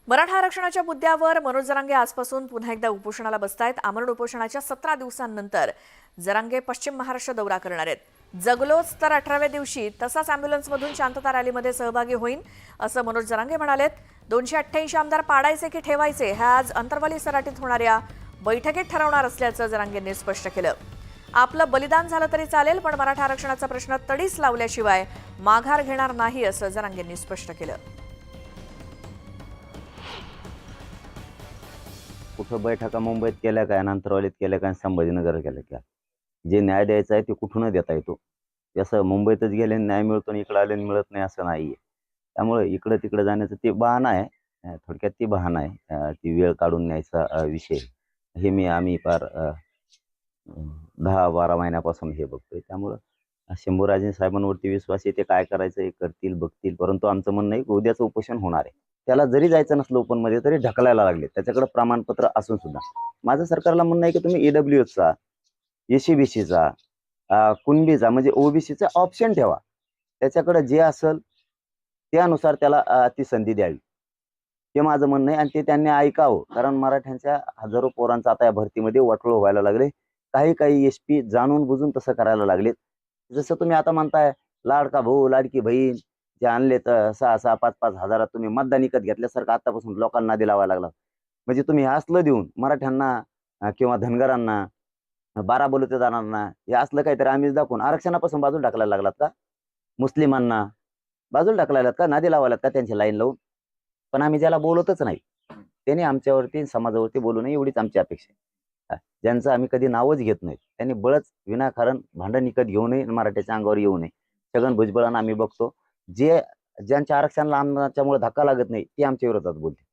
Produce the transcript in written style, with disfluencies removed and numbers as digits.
मराठा आरक्षणाच्या मुद्द्यावर मनोज जरांगे आजपासून पुन्हा एकदा उपोषणाला बसतायत। आमरण उपोषणाच्या 17 दिवसांनंतर जरांगे पश्चिम महाराष्ट्र दौरा करणार आहेत। जगलोच तर 18व्या दिवशी तसाच अॅम्ब्युलन्समधून शांतता रॅलीमध्ये सहभागी होईन असं मनोज जरांगे म्हणालेत। 288 आमदार पाडायचे की ठेवायचे हे आज अंतरवली सराटीत होणाऱ्या बैठकीत ठरवणार असल्याचं जरांगेंनी स्पष्ट केलं। आपलं बलिदान झालं तरी चालेल, पण मराठा आरक्षणाचा प्रश्न तडीस लावल्याशिवाय माघार घेणार नाही असं जरांगेंनी स्पष्ट केलं। कुठं बैठका मुंबईत केल्या काय, अंतरवालीत केल्या काय, संभाजीनगर केल्या काय, जे न्याय द्यायचा आहे ते कुठून देता येतो। जसं मुंबईतच गेले न्याय मिळतो आणि इकडे आले मिळत नाही असं नाहीये। त्यामुळे इकडे तिकडे जाण्याचं ते बहाणा आहे, थोडक्यात ती बहाणा आहे, ती वेळ काढून न्यायचा विषय हे आम्ही फार 10-12 महिन्यापासून हे बघतोय। त्यामुळे शंभूराजे साहेबांवरती विश्वास आहे, ते काय करायचं हे करतील बघतील। परंतु आमचं म्हणणं आहे की उद्याचं उपोषण होणार आहे, त्याला जरी जायचं नसलं ओपन मध्ये तरी ढकलायला लागले, त्याच्याकडे प्रमाणपत्र असून सुद्धा। माझं सरकारला म्हणणं आहे की तुम्ही ईडब्ल्यूएसचा, एसीबीसीचा, कुणबीचा म्हणजे ओबीसीचा ऑप्शन ठेवा, त्याच्याकडे जे असेल त्यानुसार त्याला ती संधी द्यावी, हे माझं म्हणणं आहे। आणि ते त्यांनी ऐकावं, कारण मराठ्यांच्या हजारो पोरांचा आता या भरतीमध्ये वाटोळ व्हायला लागले। काही एसपी जाणून बुजून तसं करायला लागलेत। जसं तुम्ही आता म्हणताय लाडका भाऊ लाडकी बहीण जे आणले तर 6-6, 5-5 हजारात तुम्ही मतदान विकत घेतल्यासारखं आतापासून लोकांना नादी लावायला लागला। म्हणजे तुम्ही हे असलं देऊन मराठ्यांना किंवा धनगरांना, बाराबलुतेदारांना हे असलं काहीतरी आम्हीच दाखवून आरक्षणापासून बाजूला ढकलायला लागलात का? मुस्लिमांना बाजूला ढकलायलात का? नादी लावायलात का त्यांची लाईन लावून? पण आम्ही ज्याला बोलतच नाही त्यांनी आमच्यावरती समाजावरती बोलू नये एवढीच आमची अपेक्षा आहे। ज्यांचं आम्ही कधी नावच घेत नाही त्यांनी बळच विनाकारण भांडण विकत घेऊ नये, मराठ्याच्या अंगावर येऊ नये। छगन भुजबळांना आम्ही बघतो, जे ज्यांच्या आरक्षणाला आमच्यामुळे धक्का लागत नाही ते आमच्या विरोधात बोलते।